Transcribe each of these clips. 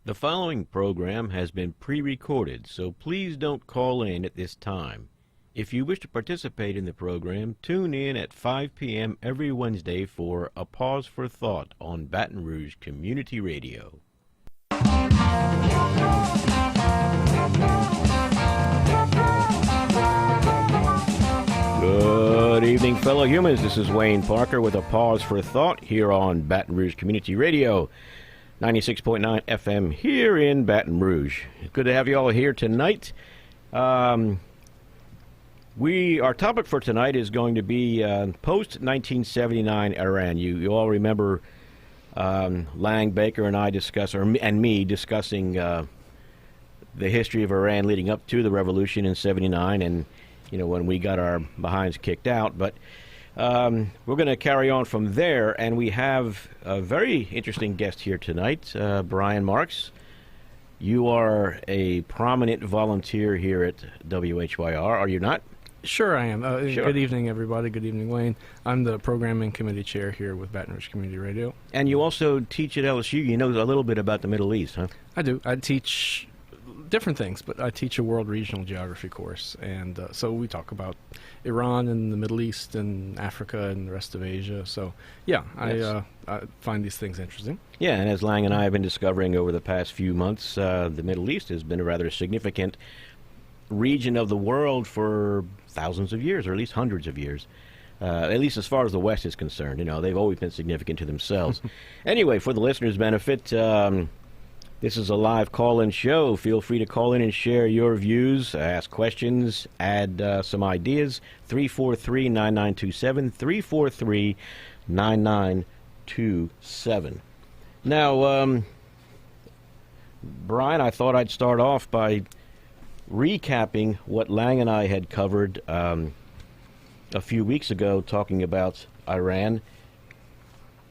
The following program has been pre-recorded, so please don't call in at this time. If you wish to participate in the program, tune in at 5 p.m. every Wednesday for A Pause for Thought on Baton Rouge Community Radio. Good evening, fellow humans. This is Wayne Parker with A Pause for Thought here on Baton Rouge Community Radio. 96.9 FM here in Baton Rouge. Good to have you all here tonight. Our topic for tonight is going to be post-1979 Iran. You all remember Lang, Baker, and I discussing the history of Iran leading up to the revolution in '79, and when we got our behinds kicked out. But we're going to carry on from there, and we have a very interesting guest here tonight, Brian Marks. You are a prominent volunteer here at WHYR, are you not? Sure, I am. Sure. Good evening, everybody. Good evening, Wayne. I'm the programming committee chair here with Baton Rouge Community Radio. And you also teach at LSU. You know a little bit about the Middle East, huh? I do. I teach different things, but I teach a world regional geography course, and so we talk about Iran and the Middle East and Africa and the rest of Asia. So, yeah, Yes. I find these things interesting. Yeah, and as Lang and I have been discovering over the past few months, the Middle East has been a rather significant region of the world for thousands of years, or at least hundreds of years. At least as far as the West is concerned. They've always been significant to themselves. Anyway, for the listeners' benefit, this is a live call-in show. Feel free to call in and share your views, ask questions, add some ideas. 343-9927, 343-9927. Now, Brian, I thought I'd start off by recapping what Lang and I had covered a few weeks ago, talking about Iran.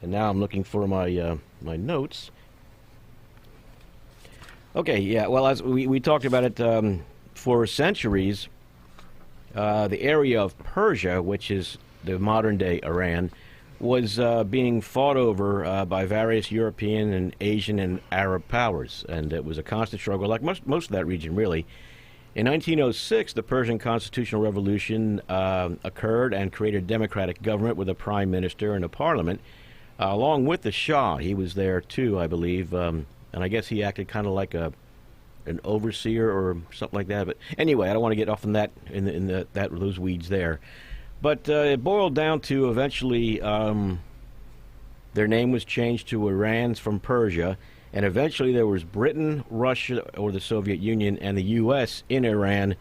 And now I'm looking for my my notes. Okay, yeah, well, as we talked about it for centuries, the area of Persia, which is the modern-day Iran, was being fought over by various European and Asian and Arab powers, and it was a constant struggle, like most of that region, really. In 1906, the Persian Constitutional Revolution occurred and created a democratic government with a prime minister and a parliament, along with the Shah. He was there, too, I believe, and I guess he acted kind of like an overseer or something like that. But anyway, I don't want to get off on that those weeds there. But it boiled down to eventually their name was changed to Iran from Persia, and eventually there was Britain, Russia, or the Soviet Union, and the U.S. in Iran,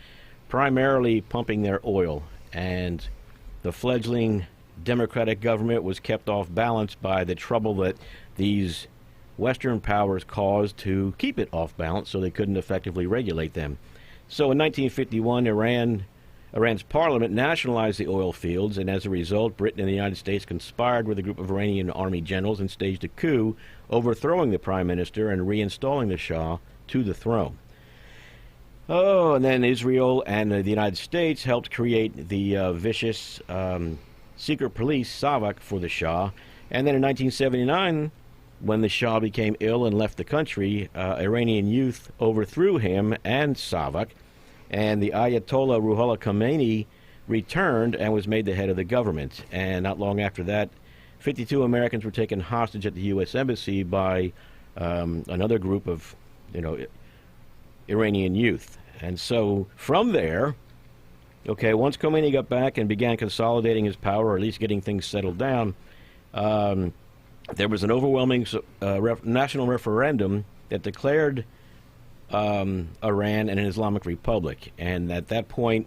primarily pumping their oil. And the fledgling democratic government was kept off balance by the trouble that these Western powers caused to keep it off balance, so they couldn't effectively regulate them. So in 1951, Iran's parliament nationalized the oil fields, and as a result, Britain and the United States conspired with a group of Iranian army generals and staged a coup, overthrowing the prime minister and reinstalling the Shah to the throne. Oh, and then Israel and the United States helped create the vicious secret police, Savak, for the Shah. And then in 1979, when the Shah became ill and left the country, Iranian youth overthrew him and Savak, and the Ayatollah Ruhollah Khomeini returned and was made the head of the government. And not long after that, 52 Americans were taken hostage at the U.S. Embassy by another group of, Iranian youth. And so from there, once Khomeini got back and began consolidating his power, or at least getting things settled down, there was an overwhelming national referendum that declared Iran an Islamic republic. And at that point,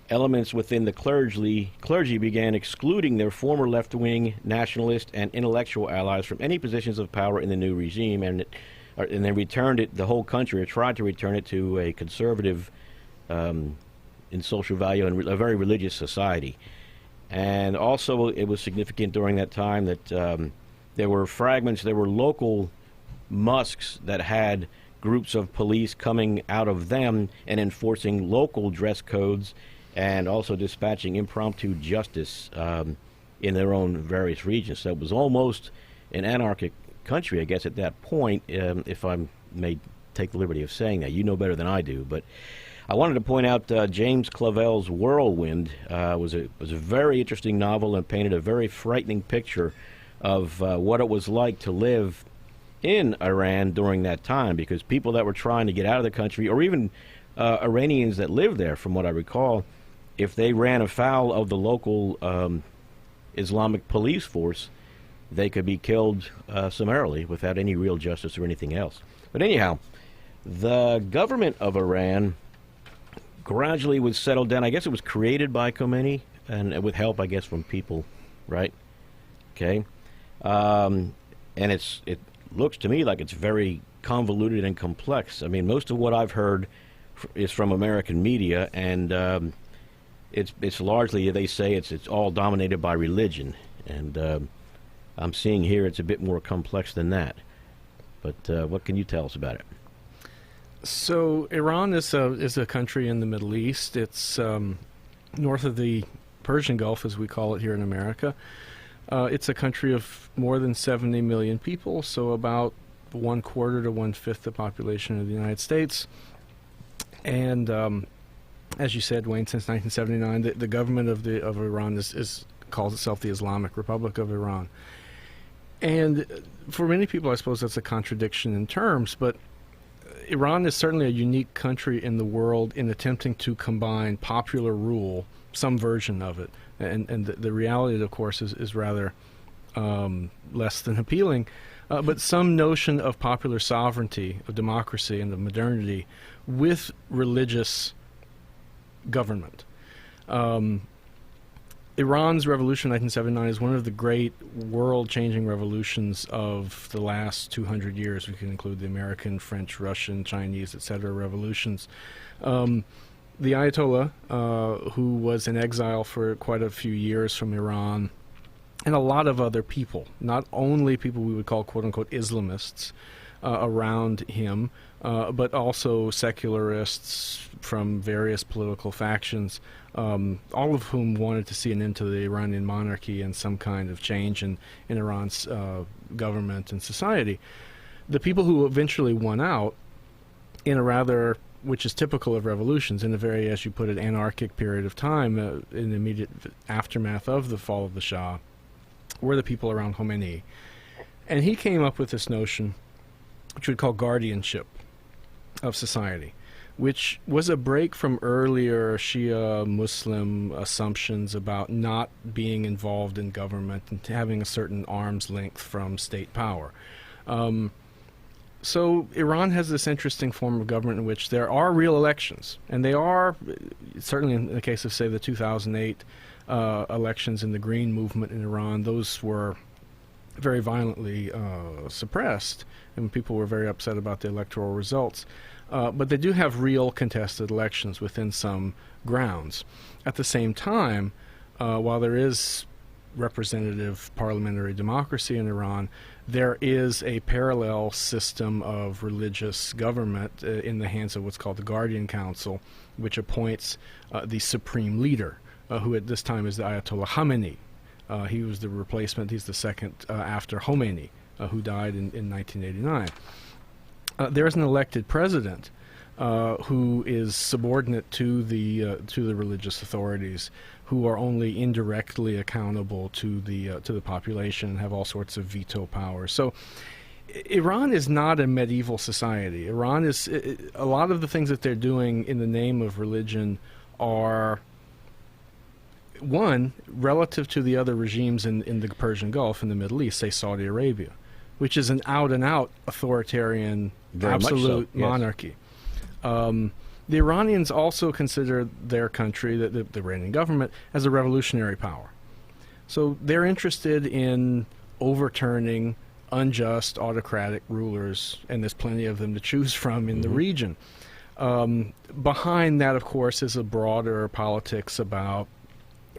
elements within the clergy began excluding their former left-wing nationalist and intellectual allies from any positions of power in the new regime, and they returned it, the whole country, or tried to return it to a conservative in social value and a very religious society. And also it was significant during that time that there were local mosques that had groups of police coming out of them and enforcing local dress codes, and also dispatching impromptu justice in their own various regions. So it was almost an anarchic country, I guess, at that point, if I may take the liberty of saying that. You know better than I do, but I wanted to point out James Clavell's Whirlwind was a very interesting novel and painted a very frightening picture of what it was like to live in Iran during that time, because people that were trying to get out of the country, or even Iranians that lived there, from what I recall, if they ran afoul of the local Islamic police force, they could be killed summarily without any real justice or anything else. But anyhow, the government of Iran gradually was settled down. I guess it was created by Khomeini, and with help, I guess, from people, right? Okay. And it looks to me like it's very convoluted and complex. I mean, most of what I've heard is from American media, and it's largely, they say, it's all dominated by religion, and I'm seeing here it's a bit more complex than that. But what can you tell us about it? So Iran is a country in the Middle East. It's north of the Persian Gulf, as we call it here in America. It's a country of more than 70 million people, so about 1/4 to 1/5 the population of the United States. And as you said, Wayne, since 1979, the government of Iran calls itself the Islamic Republic of Iran. And for many people, I suppose that's a contradiction in terms, but Iran is certainly a unique country in the world in attempting to combine popular rule, some version of it, and the reality, of course, is rather less than appealing, but some notion of popular sovereignty, of democracy, and of modernity with religious government. Iran's revolution in 1979 is one of the great world-changing revolutions of the last 200 years. We can include the American, French, Russian, Chinese, etc. revolutions. The Ayatollah, who was in exile for quite a few years from Iran, and a lot of other people, not only people we would call quote-unquote Islamists around him, but also secularists from various political factions, all of whom wanted to see an end to the Iranian monarchy and some kind of change in Iran's government and society. The people who eventually won out in a rather, which is typical of revolutions, in a very, as you put it, anarchic period of time, in the immediate aftermath of the fall of the Shah, were the people around Khomeini. And he came up with this notion, which we'd call guardianship of society, which was a break from earlier Shia Muslim assumptions about not being involved in government and having a certain arm's length from state power. So Iran has this interesting form of government in which there are real elections, and they are, certainly in the case of, say, the 2008 elections in the Green Movement in Iran, those were very violently suppressed, and people were very upset about the electoral results. But they do have real contested elections within some grounds. At the same time, while there is representative parliamentary democracy in Iran, there is a parallel system of religious government in the hands of what's called the Guardian Council, which appoints the supreme leader, who at this time is the Ayatollah Khamenei. He was the replacement. He's the second after Khomeini, who died in 1989. There is an elected president who is subordinate to the religious authorities, who are only indirectly accountable to the population and have all sorts of veto powers. So Iran is not a medieval society. Iran is a lot of the things that they're doing in the name of religion are, one, relative to the other regimes in the Persian Gulf, in the Middle East, say Saudi Arabia, which is an out-and-out authoritarian, very absolute monarchy. The Iranians also consider their country, the Iranian government, as a revolutionary power. So they're interested in overturning unjust autocratic rulers, and there's plenty of them to choose from in the region. Behind that, of course, is a broader politics about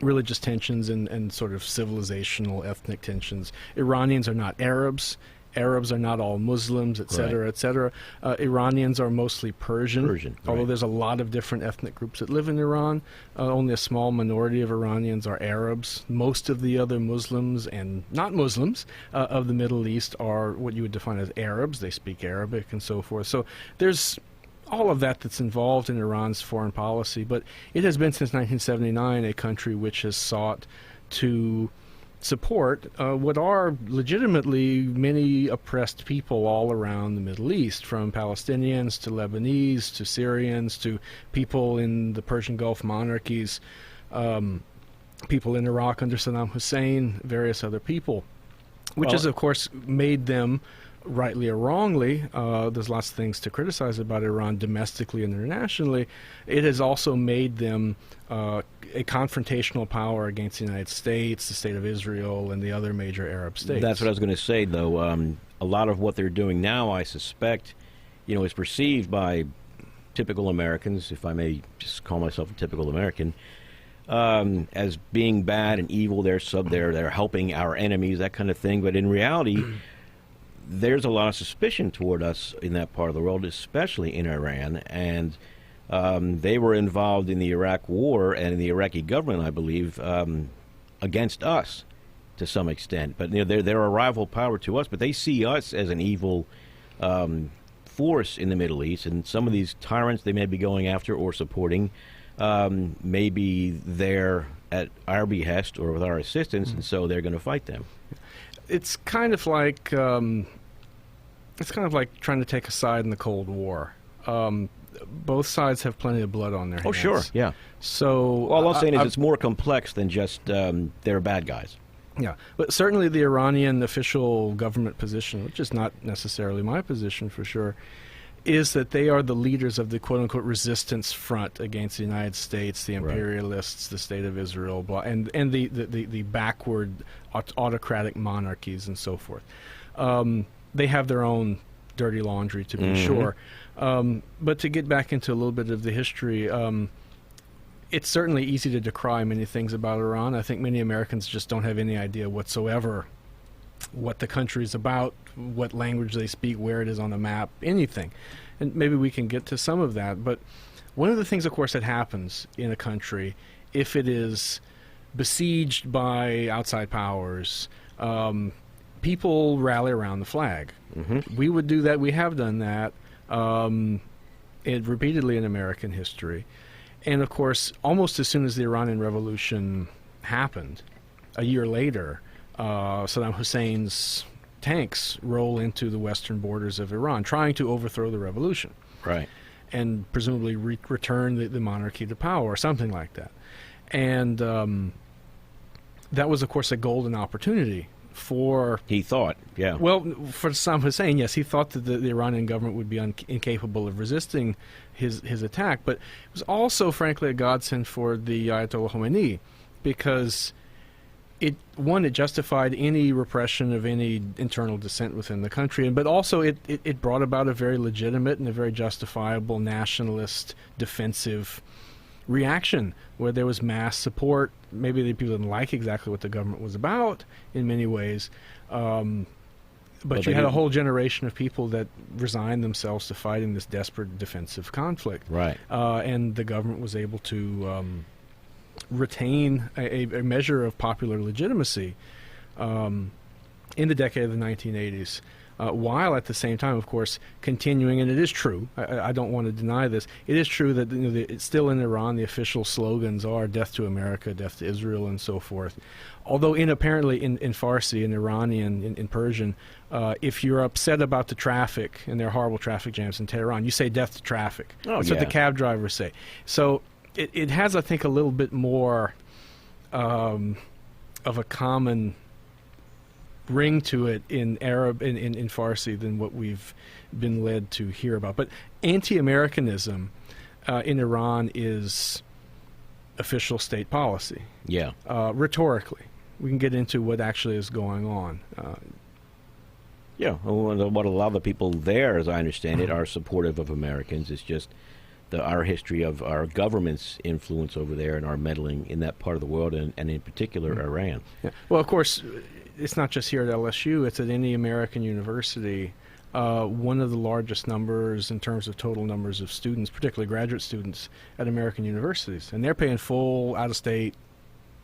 religious tensions and sort of civilizational ethnic tensions. Iranians are not Arabs, Arabs are not all Muslims, et cetera, Right. et cetera. Iranians are mostly Persian. Although right. there's a lot of different ethnic groups that live in Iran. Only a small minority of Iranians are Arabs. Most of the other Muslims and not Muslims of the Middle East are what you would define as Arabs. They speak Arabic and so forth. So there's all of that that's involved in Iran's foreign policy. But it has been since 1979 a country which has sought to support what are legitimately many oppressed people all around the Middle East, from Palestinians to Lebanese to Syrians to people in the Persian Gulf monarchies, people in Iraq under Saddam Hussein, various other people, which Well, has, of course, made them, rightly or wrongly, there's lots of things to criticize about Iran domestically and internationally. It has also made them a confrontational power against the United States, the State of Israel, and the other major Arab states. That's what I was going to say, though. A lot of what they're doing now, I suspect, is perceived by typical Americans, if I may just call myself a typical American, as being bad and evil. They're helping our enemies, that kind of thing. But in reality, there's a lot of suspicion toward us in that part of the world, especially in Iran, and they were involved in the Iraq War and in the Iraqi government, I believe, against us to some extent. But they're a rival power to us, but they see us as an evil force in the Middle East, and some of these tyrants they may be going after or supporting may be there at our behest or with our assistance, and so they're going to fight them. It's kind of like trying to take a side in the Cold War. Both sides have plenty of blood on their hands. Oh, sure, yeah. So All I'm saying is it's more complex than just they're bad guys. Yeah, but certainly the Iranian official government position, which is not necessarily my position for sure, is that they are the leaders of the quote-unquote resistance front against the United States, the imperialists, the State of Israel, and the backward autocratic monarchies and so forth. They have their own dirty laundry, to be sure. But to get back into a little bit of the history, it's certainly easy to decry many things about Iran. I think many Americans just don't have any idea whatsoever what the country is about, what language they speak, where it is on the map, anything. And maybe we can get to some of that. But one of the things, of course, that happens in a country, if it is besieged by outside powers, people rally around the flag. We would do that. We have done that repeatedly in American history. And, of course, almost as soon as the Iranian Revolution happened, a year later, Saddam Hussein's tanks roll into the western borders of Iran, trying to overthrow the revolution. Right. And presumably return the monarchy to power, or something like that. And that was, of course, a golden opportunity for... He thought, yeah. Well, for Saddam Hussein, yes, he thought that the Iranian government would be incapable of resisting his attack, but it was also, frankly, a godsend for the Ayatollah Khomeini, because it justified any repression of any internal dissent within the country, but also it brought about a very legitimate and a very justifiable nationalist defensive reaction where there was mass support. Maybe the people didn't like exactly what the government was about in many ways, but you had a whole generation of people that resigned themselves to fighting this desperate defensive conflict. Right. And the government was able to retain a measure of popular legitimacy in the decade of the 1980s, while at the same time, of course, continuing, and it is true, I don't want to deny this, it is true that it's still in Iran the official slogans are death to America, death to Israel, and so forth. Although apparently in Farsi, in Iranian, in Persian, if you're upset about the traffic, and there are horrible traffic jams in Tehran, you say death to traffic. That's what the cab drivers say. So it has, I think, a little bit more of a common ring to it in Arab in Farsi than what we've been led to hear about. But anti-Americanism in Iran is official state policy. Yeah. Rhetorically, we can get into what actually is going on. Yeah. What a lot of the people there, as I understand it, are supportive of Americans. It's just our history of our government's influence over there and our meddling in that part of the world, and in particular Iran. Yeah. Well, of course, it's not just here at LSU. It's at any American university. One of the largest numbers in terms of total numbers of students, particularly graduate students at American universities, and they're paying full out-of-state,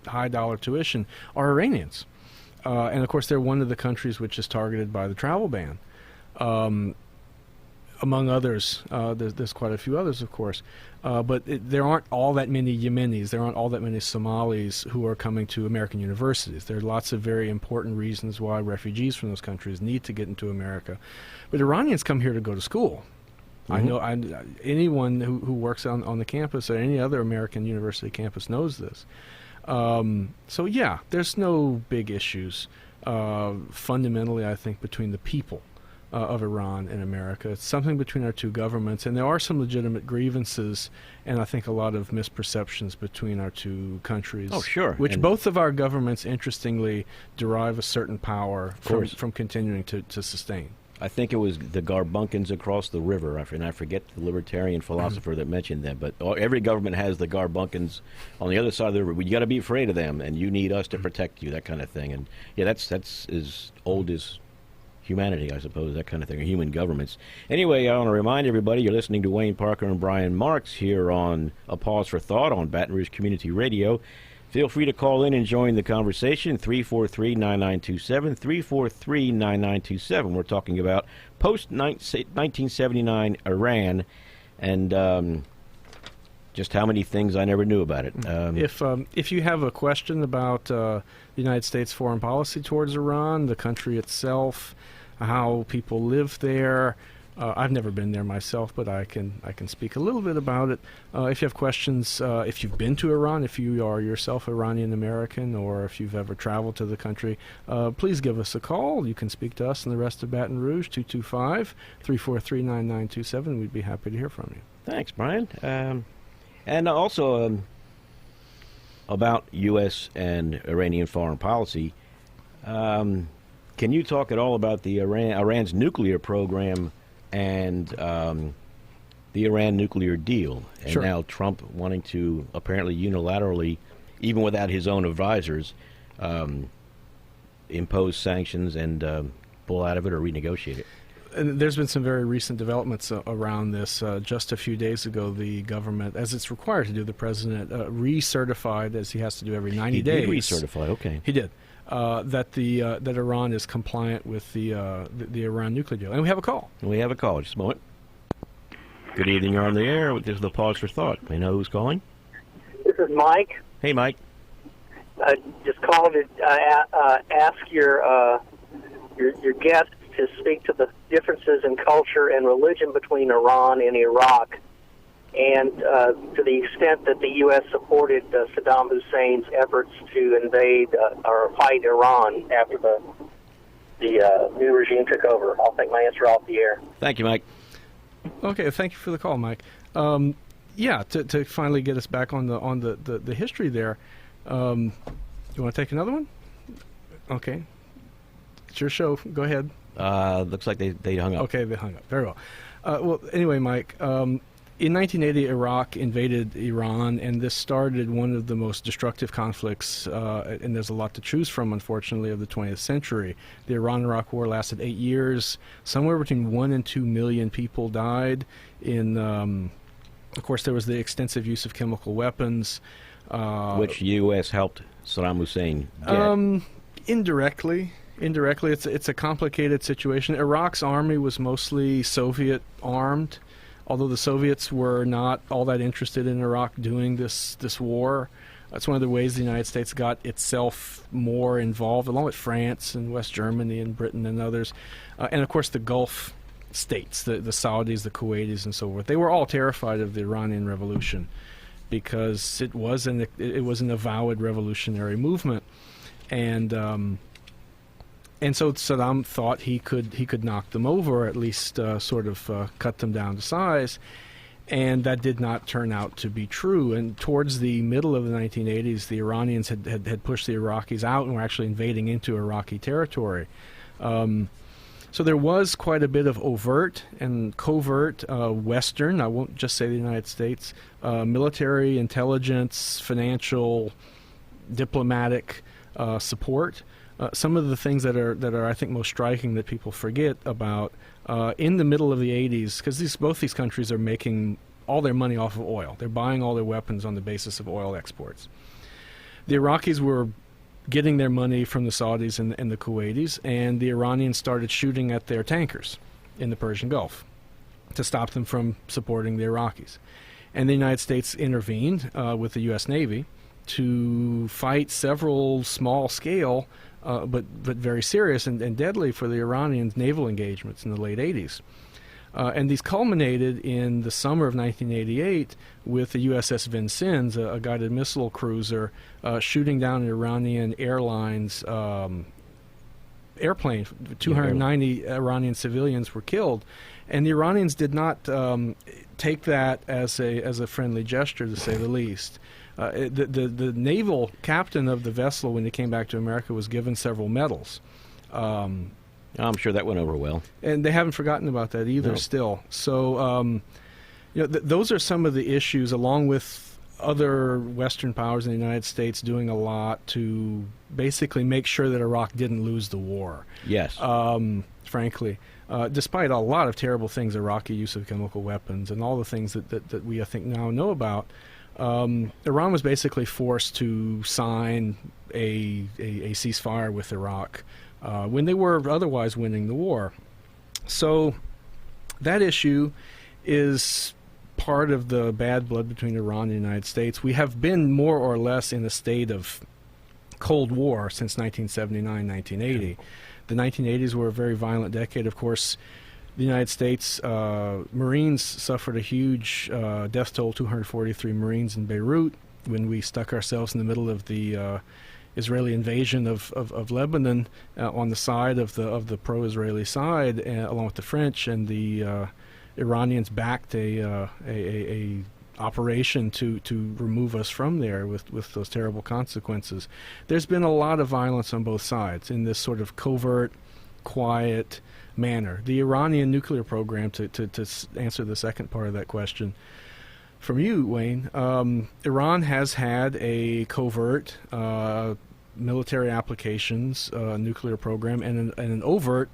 high-dollar tuition, are Iranians. And, of course, they're one of the countries which is targeted by the travel ban. Among others, there's quite a few others, of course. But there aren't all that many Yemenis, there aren't all that many Somalis who are coming to American universities. There are lots of very important reasons why refugees from those countries need to get into America. But Iranians come here to go to school. Mm-hmm. Anyone who works on the campus or any other American university campus knows this. So, yeah, there's no big issues fundamentally, I think, between the people of Iran and America. It's something between our two governments, and there are some legitimate grievances and I think a lot of misperceptions between our two countries. Oh, sure. Which and both of our governments, interestingly, derive a certain power from continuing to sustain. I think it was the Garbunkins across the river, and I forget the libertarian philosopher that mentioned them, but every government has the Garbunkins on the other side of the river. You got to be afraid of them, and you need us to protect you, that kind of thing. And yeah, that's as old as humanity, I suppose, that kind of thing, or human governments. Anyway, I want to remind everybody you're listening to Wayne Parker and Brian Marks here on A Pause for Thought on Baton Rouge Community Radio. Feel free to call in and join the conversation, 343-9927, 343-9927. We're talking about post-1979 Iran and just how many things I never knew about it. If you have a question about the United States foreign policy towards Iran, the country itself, how people live there, I've never been there myself, but I can speak a little bit about it. If you have questions, if you've been to Iran, if you are yourself Iranian American, or if you've ever traveled to the country, please give us a call. You can speak to us and the rest of Baton Rouge, 225-343-9927. We'd be happy to hear from you. Thanks, Brian. And also about U.S. and Iranian foreign policy, can you talk at all about the Iran's nuclear program and the Iran nuclear deal? And Sure. Now Trump wanting to apparently unilaterally, even without his own advisors, impose sanctions and pull out of it or renegotiate it. And there's been some very recent developments around this. Just a few days ago, the government, as it's required to do, the president recertified, as he has to do every 90 days. He did recertify, okay. He did. That Iran is compliant with the Iran nuclear deal. And we have a call. We have a call. Just a moment. Good evening. You're on the air. This is the Pause for Thought. May I know who's calling? This is Mike. Hey, Mike. Just calling to ask your guest to speak to the differences in culture and religion between Iran and Iraq, and to the extent that the U.S. supported Saddam Hussein's efforts to invade or fight Iran after the new regime took over. I'll take my answer off the air. Thank you, Mike. Okay, thank you for the call, Mike. Yeah, to finally get us back on the history there. You want to take another one? Okay. It's your show. Go ahead. Looks like they hung up. Okay, they hung up. Very well. Well, anyway, Mike, in 1980, Iraq invaded Iran, and this started one of the most destructive conflicts, and there's a lot to choose from, unfortunately, of the 20th century. The Iran-Iraq War lasted 8 years. Somewhere between 1 and 2 million people died. Of course, there was the extensive use of chemical weapons. Which U.S. helped Saddam Hussein get. Indirectly, it's a complicated situation. Iraq's army was mostly Soviet armed, although the Soviets were not all that interested in Iraq doing this war. That's one of the ways the United States got itself more involved, along with France and West Germany and Britain and others, and of course the Gulf states, the Saudis, the Kuwaitis, and so forth. They were all terrified of the Iranian Revolution because it was an avowed revolutionary movement, and so Saddam thought he could knock them over, or at least sort of cut them down to size, and that did not turn out to be true. And towards the middle of the 1980s, the Iranians had pushed the Iraqis out and were actually invading into Iraqi territory. So there was quite a bit of overt and covert Western, I won't just say the United States, military, intelligence, financial, diplomatic support. Some of the things that are I think most striking that people forget about in the middle of the 80s, because both these countries are making all their money off of oil. They're buying all their weapons on the basis of oil exports. The Iraqis were getting their money from the Saudis and the Kuwaitis, and the Iranians started shooting at their tankers in the Persian Gulf to stop them from supporting the Iraqis. And the United States intervened with the U.S. Navy to fight several small-scale but very serious and deadly for the Iranians naval engagements in the late 80s. And these culminated in the summer of 1988 with the USS Vincennes, a guided missile cruiser, shooting down an Iranian Airlines airplane. 290 Iranian civilians were killed. And the Iranians did not take that as a friendly gesture, to say the least. The naval captain of the vessel, when he came back to America, was given several medals. I'm sure that went over well. And they haven't forgotten about that either. No. Still. So, those are some of the issues, along with other Western powers in the United States doing a lot to basically make sure that Iraq didn't lose the war. Yes. Frankly. Despite a lot of terrible things, Iraqi use of chemical weapons and all the things that we, I think, now know about, Iran was basically forced to sign a ceasefire with Iraq when they were otherwise winning the war. So that issue is part of the bad blood between Iran and the United States. We have been more or less in a state of Cold War since 1979, 1980. The 1980s were a very violent decade. Of course, the United States Marines suffered a huge death toll, 243 Marines in Beirut, when we stuck ourselves in the middle of the Israeli invasion of Lebanon on the side of the pro-Israeli side, along with the French, and the Iranians backed a operation to remove us from there with those terrible consequences. There's been a lot of violence on both sides in this sort of covert, quiet manner. The Iranian nuclear program, to answer the second part of that question from you, Wayne, Iran has had a covert military applications nuclear program and an overt,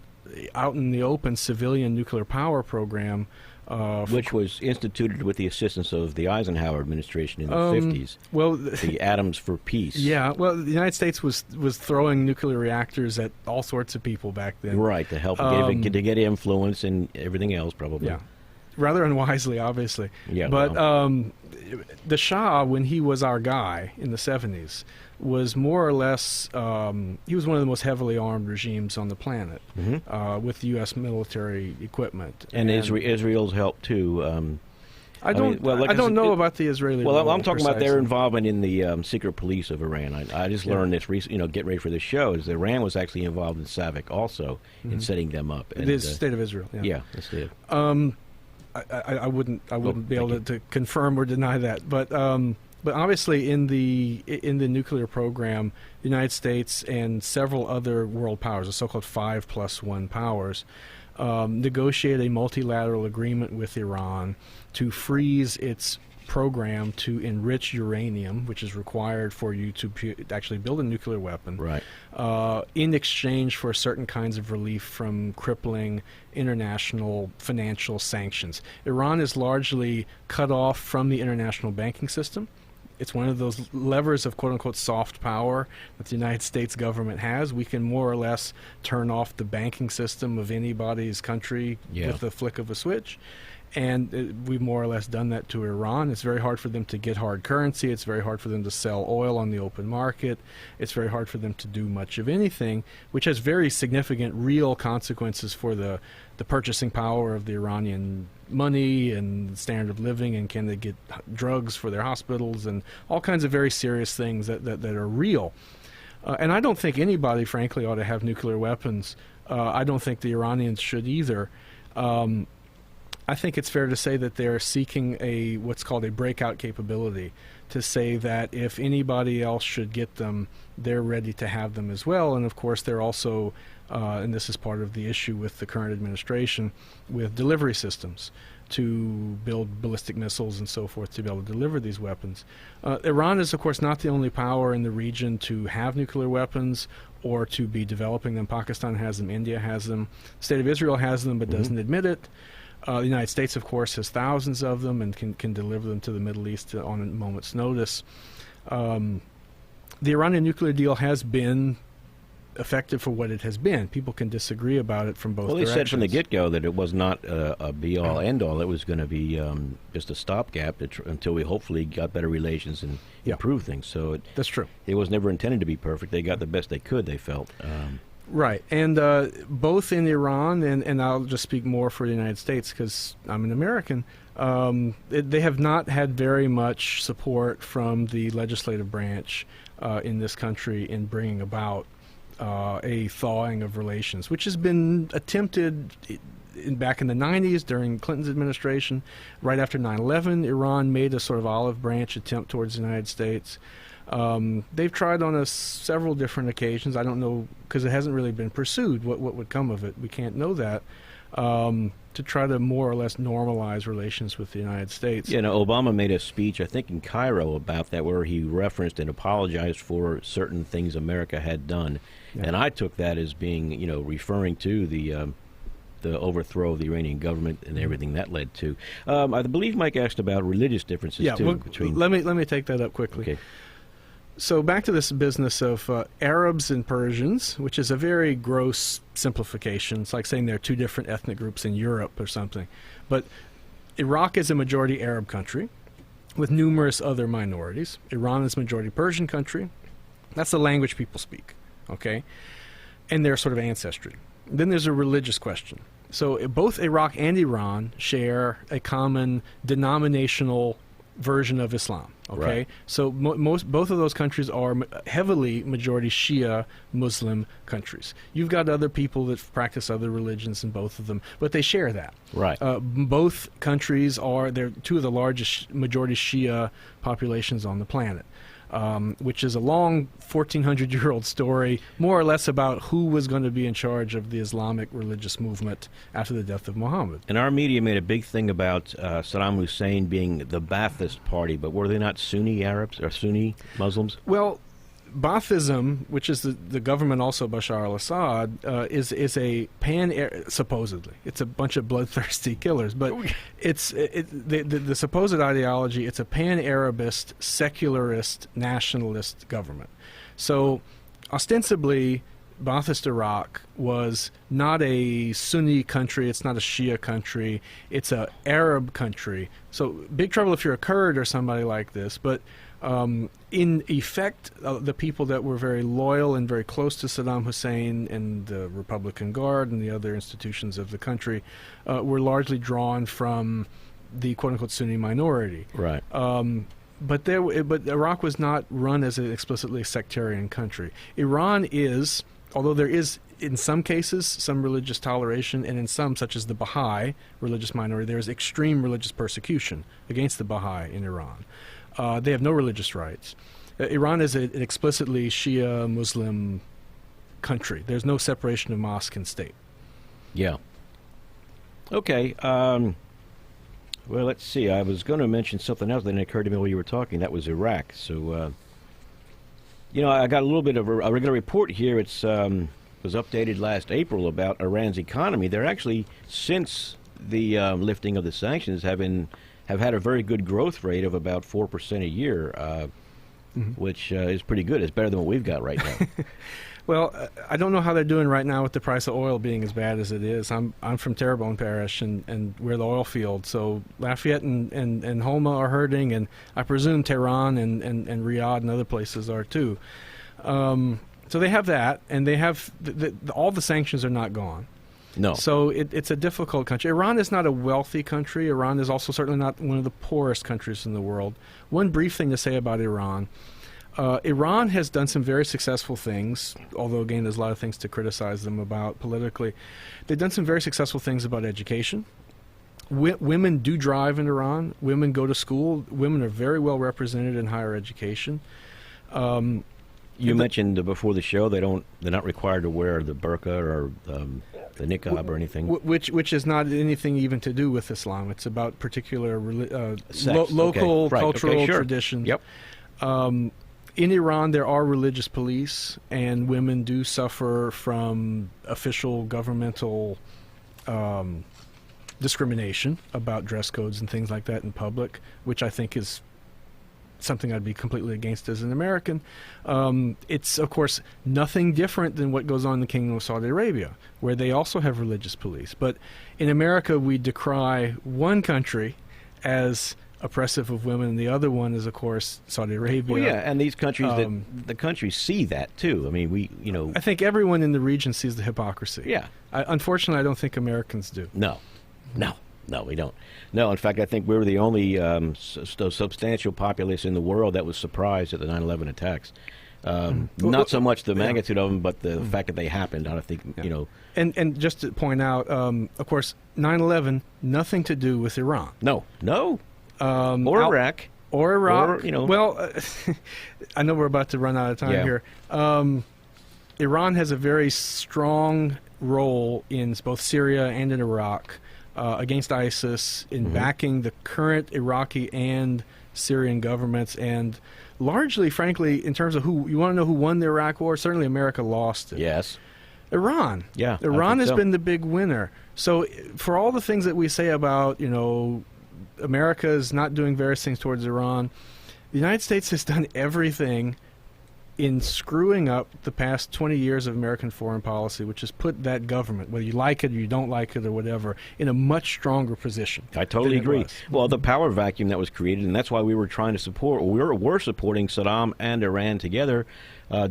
out in the open civilian nuclear power program, which was instituted with the assistance of the Eisenhower administration in the 50s. Well, the Atoms for Peace. Yeah, well, the United States was throwing nuclear reactors at all sorts of people back then. Right, to help to get influence and everything else, probably. Yeah, rather unwisely, obviously. Yeah, but well. The Shah, when he was our guy in the 70s, was more or less, he was one of the most heavily armed regimes on the planet, with U.S. military equipment. And Israel's help, too. I don't know about the Israeli. Well, I'm talking about their precisely. involvement in the secret police of Iran. I just learned this recently, get ready for this show, is that Iran was actually involved in SAVAK also in setting them up. And, The state of Israel, yeah. Yeah, the state I wouldn't be able thank to confirm or deny that, but obviously in the nuclear program, the United States and several other world powers, the so-called 5+1 powers, negotiate a multilateral agreement with Iran to freeze its program to enrich uranium, which is required for you to actually build a nuclear weapon, Right. In exchange for certain kinds of relief from crippling international financial sanctions. Iran is largely cut off from the international banking system. It's one of those levers of quote-unquote soft power that the United States government has. We can more or less turn off the banking system of anybody's country with the flick of a switch. And we've more or less done that to Iran. It's very hard for them to get hard currency. It's very hard for them to sell oil on the open market. It's very hard for them to do much of anything, which has very significant real consequences for the purchasing power of the Iranian money and standard of living, and can they get drugs for their hospitals, and all kinds of very serious things that are real. And I don't think anybody, frankly, ought to have nuclear weapons. I don't think the Iranians should either. I think it's fair to say that they're seeking what's called a breakout capability, to say that if anybody else should get them, they're ready to have them as well. And of course, they're also and this is part of the issue with the current administration, with delivery systems to build ballistic missiles and so forth to be able to deliver these weapons. Iran is, of course, not the only power in the region to have nuclear weapons or to be developing them. Pakistan has them, India has them, the State of Israel has them but doesn't admit it. The United States, of course, has thousands of them and can deliver them to the Middle East on a moment's notice. The Iranian nuclear deal has been effective for what it has been. People can disagree about it from both directions. Well, they said from the get-go that it was not a be-all, end-all. It was going to be just a stopgap until we hopefully got better relations and improve things. So that's true. It was never intended to be perfect. They got the best they could, they felt. Right. And both in Iran, and I'll just speak more for the United States because I'm an American, they have not had very much support from the legislative branch in this country in bringing about a thawing of relations, which has been attempted back in the 90s during Clinton's administration. Right after 9/11, Iran made a sort of olive branch attempt towards the United States. They've tried on several different occasions. I don't know, because it hasn't really been pursued, what would come of it. We can't know that. To try to more or less normalize relations with the United States. Yeah, Obama made a speech, I think in Cairo, about that, where he referenced and apologized for certain things America had done. Yeah. And I took that as being, referring to the overthrow of the Iranian government and everything that led to. I believe Mike asked about religious differences, too. Well, between... let me take that up quickly. Okay. So back to this business of Arabs and Persians, which is a very gross simplification. It's like saying there are two different ethnic groups in Europe or something. But Iraq is a majority Arab country with numerous other minorities. Iran is a majority Persian country. That's the language people speak, okay? And their sort of ancestry. Then there's a religious question. So both Iraq and Iran share a common denominational version of Islam. Okay, right. So both of those countries are heavily majority Shia Muslim countries. You've got other people that practice other religions in both of them, but they share that. Right. Both countries they're two of the largest majority Shia populations on the planet. Which is a long 1,400-year-old story, more or less about who was going to be in charge of the Islamic religious movement after the death of Muhammad. And our media made a big thing about Saddam Hussein being the Ba'athist party, but were they not Sunni Arabs or Sunni Muslims? Well, Baathism, which is the government also Bashar al-Assad, is a supposedly it's a bunch of bloodthirsty killers, but the supposed ideology. It's a pan-Arabist, secularist, nationalist government. So, ostensibly, Ba'athist Iraq was not a Sunni country. It's not a Shia country. It's an Arab country. So, big trouble if you're a Kurd or somebody like this, but. In effect, the people that were very loyal and very close to Saddam Hussein and the Republican Guard and the other institutions of the country were largely drawn from the quote-unquote Sunni minority. Right. But Iraq was not run as an explicitly sectarian country. Iran is, although there is in some cases some religious toleration, and in some, such as the Baha'i religious minority, there is extreme religious persecution against the Baha'i in Iran. They have no religious rights. Iran is an explicitly Shia Muslim country. There's no separation of mosque and state. Yeah. Okay. Well, let's see. I was going to mention something else that occurred to me while you were talking. That was Iraq. So, I got a little bit of a regular report here. It's was updated last April about Iran's economy. They're actually, since the lifting of the sanctions, have had a very good growth rate of about 4% a year, which is pretty good. It's better than what we've got right now. Well, I don't know how they're doing right now with the price of oil being as bad as it is. I'm from Terrebonne Parish, and we're the oil field. So Lafayette and Homa are hurting, and I presume Tehran and Riyadh and other places are too. So they have that, and they have all the sanctions are not gone. No. So it's a difficult country. Iran is not a wealthy country. Iran is also certainly not one of the poorest countries in the world. One brief thing to say about Iran. Iran has done some very successful things, although, again, there's a lot of things to criticize them about politically. They've done some very successful things about education. Women do drive in Iran. Women go to school. Women are very well represented in higher education. You mentioned before the show they're not required to wear the burqa or the niqab or anything. Which is not anything even to do with Islam. It's about particular Sex. local Okay. Right. cultural Okay, sure. traditions. Yep. In Iran, there are religious police, and women do suffer from official governmental discrimination about dress codes and things like that in public, which I think is something I'd be completely against as an American. It's, of course, nothing different than what goes on in the Kingdom of Saudi Arabia, where they also have religious police. But in America, we decry one country as oppressive of women, and the other one is, of course, Saudi Arabia. Well, yeah, and these countries, the countries see that too. I mean, I think everyone in the region sees the hypocrisy. Yeah. Unfortunately, I don't think Americans do. No, we don't. No, in fact, I think we were the only substantial populace in the world that was surprised at the 9/11 attacks. Not so much the magnitude of them, but the fact that they happened. I think, And just to point out, of course, 9/11, nothing to do with Iran. No. Or Iraq. Or Iraq. Or, Well, I know we're about to run out of time Yeah. here. Iran has a very strong role in both Syria and in Iraq against ISIS, in backing the current Iraqi and Syrian governments, and largely, frankly, in terms of who you want to know who won the Iraq War, certainly America lost it. Yes. Iran. Yeah, I Iran think has so. been the big winner. So for all the things that we say about, America is not doing various things towards Iran, the United States has done everything in screwing up the past 20 years of American foreign policy, which has put that government, whether you like it or you don't like it or whatever, in a much stronger position. I totally than it agree. was. Well, the power vacuum that was created, and that's why we were trying to support, we're supporting Saddam and Iran together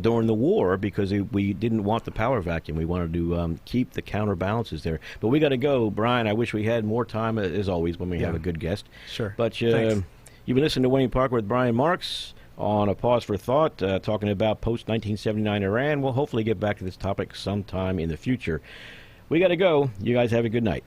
during the war, because we didn't want the power vacuum. We wanted to keep the counterbalances there. But we got to go. Brian, I wish we had more time, as always, when we have a good guest. Sure. But Thanks. you've been listening to Wayne Parker with Brian Marks on A Pause for Thought, talking about post-1979 Iran. We'll hopefully get back to this topic sometime in the future. We got to go. You guys have a good night.